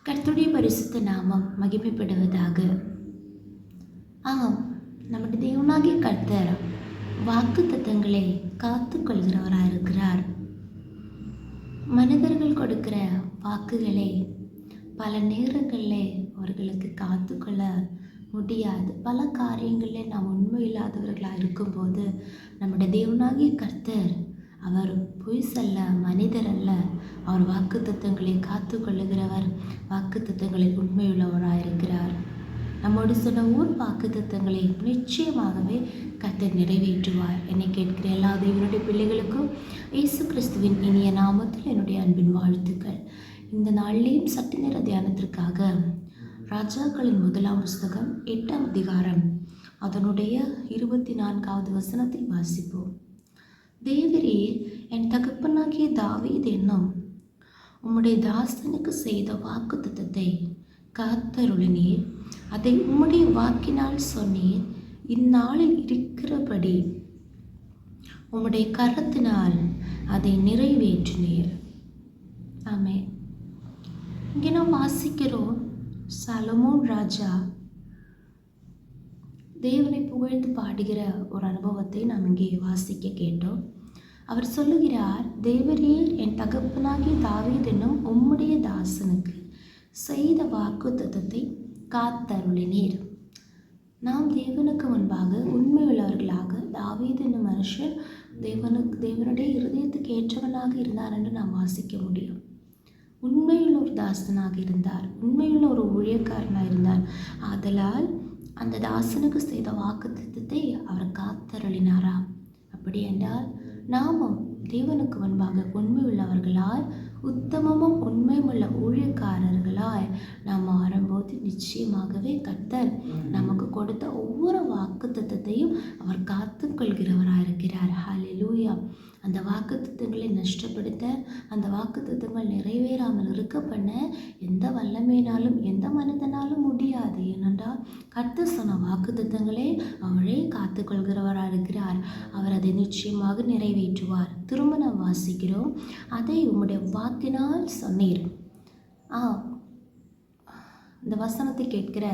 கர்த்தருடைய பரிசுத்த நாமம் மகிமைப்படுவதாக. ஆம், நம்முடைய தேவனாகிய கர்த்தர் வாக்கு தத்தங்களை காத்து கொள்கிறவராக இருக்கிறார். மனிதர்கள் கொடுக்கிற வாக்குகளை பல நேரங்களில் அவர்களுக்கு காத்து கொள்ள முடியாது. பல காரியங்களில் நாம் உண்மை இல்லாதவர்களாக இருக்கும்போது நம்முடைய தேவனாகிய கர்த்தர் அவர் பொய் சொல்ல மனிதர் அல்ல. அவர் வாக்கு தத்தங்களை காத்து கொள்ளுகிறவர், வாக்கு தத்தங்களில் உண்மையுள்ளவராக இருக்கிறார். நம்மோடு சொன்ன வாக்கு தத்தங்களை நிச்சயமாகவே கர்த்தர் நிறைவேற்றுவார். என்னை கேட்கிற எல்லா தேவனுடைய பிள்ளைகளுக்கும் இயேசு கிறிஸ்துவின் இனிய நாமத்தில் என்னுடைய அன்பின் வாழ்த்துக்கள். இந்த நாளிலேயும் சற்று நேர தியானத்திற்காக ராஜாக்களின் 1ஆம் புஸ்தகம் 8ஆம் அதிகாரம் அதனுடைய 24வது வசனத்தை வாசிப்போம். தேவரீர் என் தகப்பனாகிய தாவீது என்னும் உம்முடைய தாசனுக்கு செய்த வாக்கு தத்தத்தை காத்தருளினீர். அதை உம்முடைய வாக்கினால் சொன்னீர். இந்நாளில் இருக்கிறபடி உம்முடைய கரத்தினால் அதை நிறைவேற்றினீர். ஆமென். இங்கே நாம் வாசிக்கிறோம், சாலமோன் ராஜா தேவனை புகழ்ந்து பாடுகிற ஒரு அனுபவத்தை நாம் இங்கே வாசிக்க கேட்டோம். அவர் சொல்லுகிறார், தேவரீர் என் தகப்பனாகிய தாவீது என்னும் உம்முடைய தாசனுக்கு செய்த வாக்கு தத்தத்தை காத்தருளினீர். நாம் தேவனுக்கு முன்பாக உண்மையுள்ளவர்களாக, தாவீது என்னும் மனுஷன் தேவனுடைய இருதயத்துக்கு ஏற்றவனாக இருந்தார் என்று நாம் வாசிக்க முடியும். உண்மையுள்ள ஒரு தாசனாக இருந்தார், உண்மையுள்ள ஒரு ஊழியக்காரனாக இருந்தார். ஆதலால் அந்த தாசனுக்கு செய்த வாக்கு தத்தத்தை அவர் காத்தருளினாராம். அப்படி என்றால் நாமும் தேவனுக்கு முன்பாக உண்மை உள்ளவர்களாய், உத்தமமும் உண்மையுள்ள ஊழியக்காரர்களாய் நாம் மாறும்போது நிச்சயமாகவே கர்த்தர் நமக்கு கொடுத்த ஒவ்வொரு வாக்கு தத்தத்தையும் அவர் காத்து கொள்கிறவராக இருக்கிறார். ஹல்லேலூயா. அந்த வாக்கு தத்தங்களை நஷ்டப்படுத்த, அந்த வாக்கு தத்தங்கள் நிறைவேறாமல் இருக்க பண்ண எந்த வல்லமையினாலும் எந்த மனிதனாலும் முடியாது. ஏனென்றால் கர்த்தர் சொன்ன வாக்கு தத்தங்களே அவரே காத்து கொள்கிறவராக இருக்கிறார். அவர் அதை நிச்சயமாக நிறைவேற்றுவார். திரும்ப நாம் வாசிக்கிறோம், அதை உம்முடைய வாக்கினால் சொன்னீர். இந்த வசனத்தை கேட்கிற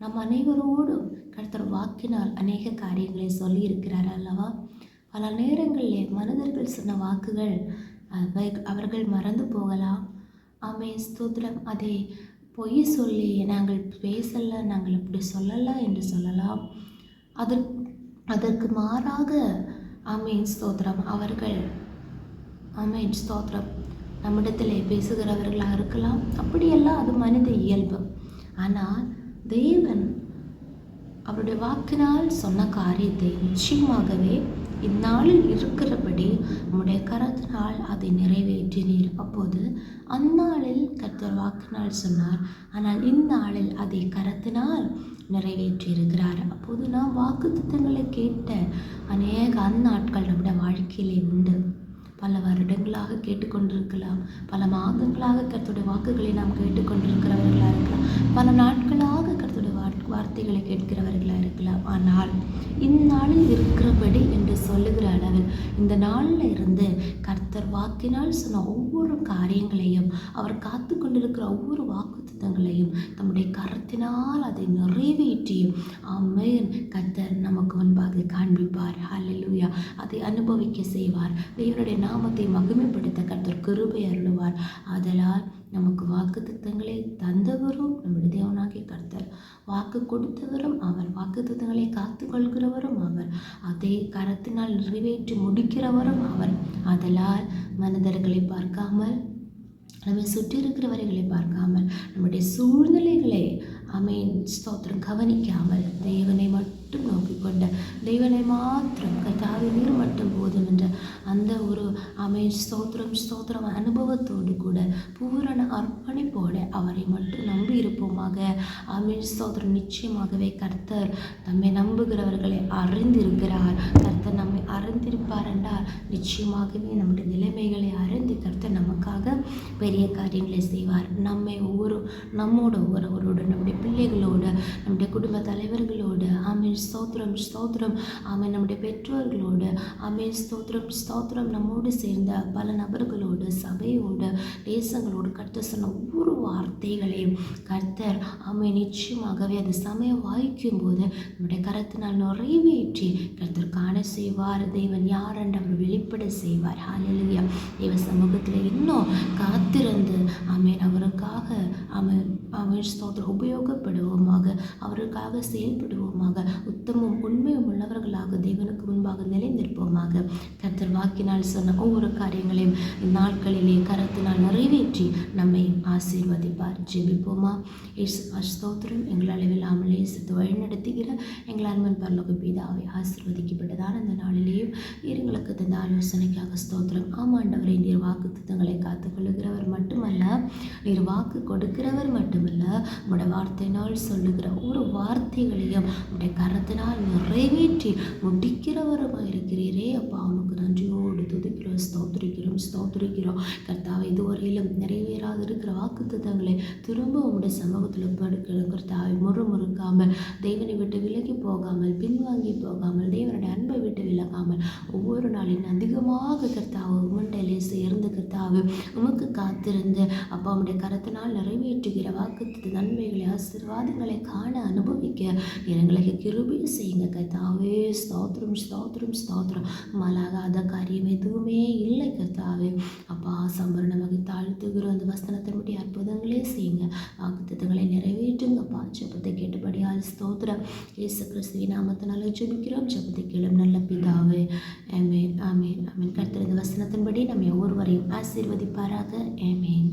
நம் அனைவரோடும் கர்த்தர் வாக்கினால் அநேக காரியங்களை சொல்லி இருக்கிறார் அல்லவா? பல நேரங்களில் மனிதர்கள் சொன்ன வாக்குகள் அவர்கள் மறந்து போகலாம். ஆமென், ஸ்தோத்திரம். அதை பொய் சொல்லி நாங்கள் பேசலை, நாங்கள் இப்படி சொல்லலை என்று சொல்லலாம். அதற்கு மாறாக ஆமென், ஸ்தோத்திரம், அவர்கள் ஆமென், ஸ்தோத்திரம், நம்மிடத்தில் பேசுகிறவர்களாக இருக்கலாம். அப்படியெல்லாம் அது மனித இயல்பு. ஆனால் தேவன் அவருடைய வாக்கினால் சொன்ன காரியத்தை நிச்சயமாகவே இந்நாளில் இருக்கிறபடி உம்முடைய கரத்தினால் அதை நிறைவேற்றினீர். அப்போது அந்நாளில் கர்த்தர் வாக்கினால் சொன்னார், ஆனால் இந்நாளில் அதை கரத்தினால் நிறைவேற்றியிருக்கிறார். அப்போது நாம் வாக்கு தத்தங்களை கேட்ட அநேக அந்நாட்கள் நம்முடைய வாழ்க்கையிலே உண்டு. பல வருடங்களாக கேட்டுக்கொண்டிருக்கலாம், பல மாதங்களாக கர்த்தருடைய வாக்குகளை நாம் கேட்டுக்கொண்டிருக்கிறவர்களாக இருக்கலாம், பல நாட்களாக கர்த்தருடைய வார்த்தைகளை கேட்கிறவர்களாக இருக்கலாம். ஆனால் இந்நாளில் இருக்கிறபடி என்று சொல்லுகிற அளவில் இந்த நாளில் இருந்து கர்த்தர் வாக்கினால் சொன்ன ஒவ்வொரு காரியங்களையும், அவர் காத்து கொண்டிருக்கிற ஒவ்வொரு வாக்கு தத்தங்களையும் தம்முடைய கரத்தினால் அதை நிறைவேற்றி ஆமென் கர்த்தர் நமக்கு முன்பாக காண்பிப்பார். ஹல்லேலூயா. அதை அனுபவிக்க செய்வார். தேவனுடைய நாமத்தை மகிமைப்படுத்த கர்த்தர் கிருபை அருளுவார். ஆதலால் நமக்கு வாக்கு தத்தங்களை தந்தவரும் நம்முடைய தேவனாகிய கர்த்தர், வாக்கு கொடுத்தவரும் அவர், வாக்கு தத்தங்களை காத்து கொள்கிறவரும் அவர், அதை கரத்தினால் நிறைவேற்றி முடிக்கிறவரும் அவர். ஆதலால் மனிதர்களை பார்க்காமல், நம்மை சுற்றி இருக்கிறவர்களை பார்க்காமல், நம்முடைய சூழ்நிலைகளை ஆமென், ஸ்தோத்திரம், கவனிக்காமல் தேவனை மட்டும் நோக்கிக்கொண்ட, தேவனை மாத்திரம் கர்த்தாவே நீர் மட்டும் போதும் என்ற அந்த ஒரு ஆமென், ஸ்தோத்திரம், ஸ்தோத்திரம் அனுபவத்தோடு கூட பூரண அர்ப்பணிப்போடு அவரை மட்டும் நம்பி இருப்போமாக. ஆமென், ஸ்தோத்திரம். நிச்சயமாகவே கர்த்தர் தம்மை நம்புகிறவர்களை அறிந்திருக்கிறார். கர்த்தர் கர்த்தர் நம்மை அறிந்திருப்பார் என்றால் நிச்சயமாகவே நம்முடைய நிலைமைகளை அறிந்து கர்த்தர் நமக்காக பெரிய காரியங்களை செய்வார். நம்மோடு ஒவ்வொருவரோடு, நம்முடைய பிள்ளைகளோடு, நம்முடைய குடும்ப தலைவர்களோடு, ஆமென் ஸ்தோத்திரம் ஸ்தோத்திரம், ஆமென் நம்முடைய பெற்றோர்களோடு, ஆமென் ஸ்தோத்திரம் ஸ்தோத்திரம், நம்மோடு சேர்ந்த பல நபர்களோடு, சபையோடு, தேசங்களோடு கர்த்தர் சொன்ன ஒவ்வொரு வார்த்தைகளையும் கர்த்தர் ஆமென் நிச்சயமாகவே அது சமயம் வாய்க்கும் போது நம்முடைய கரத்தினால் நிறைவேற்றி கர்த்தர் காண செய்வார். தேவன் யார் என்று அவர் வெளிப்பட செய்வார். ஹல்லேலூயா. தேவ சமூகத்தில் இன்னும் காத்திருந்து ஆமென் அவருக்காக ஆமென் ஸ்தோத்திரம் உபயோகப்படுவோமாக, அவருக்காக செயல்படுவோமாக, உத்தமும் உண்மையும் உள்ளவர்களாக தேவனுக்கு முன்பாக நிலைநிற்போமாக. கர்த்தர் வாக்கினால் சொன்ன ஒவ்வொரு காரியங்களையும் இந்நாட்களிலே கரத்தினால் நிறைவேற்றி நம்மை ஆசீர்வதிப்பார். ஜெபிப்போமா? ஸ்தோத்திரம். எங்கள் அளவில்லாமல் இயேசுத்து வழிநடத்துகிற எங்கள் அன்பன் பரலோக பிதாவை ஆசீர்வதிக்கப்பட்டதான இந்த நாளிலேயும் எங்களுக்கு தந்த ஆலோசனைக்காக ஸ்தோத்திரம். ஆமாண்டவரை நீர் வாக்கு திட்டங்களை காத்துக்கொள்ளுகிறவர் மட்டுமல்ல, நீர் வாக்கு கொடுக்கிறவர் மட்டுமல்ல, உங்களுடைய வார்த்தையினால் சொல்லுகிற ஒரு வார்த்தைகளையும் உங்களுடைய கரத்தினால் நிறைவேற்றி முடிக்கிறவருமாக இருக்கிறீரே அப்பா. அவனுக்கு நன்றியோடு துதிக்கிறோம், ஸ்தோத்திரிக்கிறோம் கர்த்தாவை. இதுவரையிலும் நிறைவேறாது இருக்கிற வாக்கு திட்டங்களை திரும்ப உங்களுடைய சமூகத்தில் படுக்கிறோம் கர்த்தாவை. முறுமுறுக்காமல், தேவனை விட்டு விலகி போகாமல், பின்வாங்கி போகாமல், தேவனுடைய அன்பை விட்டு விலகாமல் ஒவ்வொரு நாளின் அதிகமாக கர்த்தாவை உமண்டையிலே சேர்ந்து கர்த்தாவை உமக்கு காத்திருந்து அப்பா உம்முடைய கரத்தினால் நிறைவேற்றுகிற வாக்குத்த நன்மைகளை ஆசீர்வாதங்களை காண அனுபவிக்க எங்களுக்கு கிருபை செய்யுங்க கர்த்தாவே. ஸ்தோத்திரம் ஸ்தோத்திரம் ஸ்தோத்திரம். மலாகாத காரியம் எதுவுமே இல்லை கர்த்தாவே. அப்பா சம்பரணமாக தாழ்த்துகிறோம். அந்த வசனத்தின்படி அற்புதங்களே செய்யுங்க, வாக்குத்தத்தங்களை நிறைவேற்றுங்கப்பா. ஜெபத்தை கேட்டபடியால் ஸ்தோத்திரம். இயேசு கிறிஸ்துவின் நாமத்தினால ஜெபிக்கிறோம். ஜெபத்தை கேளும் நல்ல பிதாவே. ஆமென் ஆமென் ஆமென். கர்த்தர் இந்த வசனத்தின்படி நம்ம ஒவ்வொருவரையும் ஆசீர்வதிப்பாராக. ஆமென்.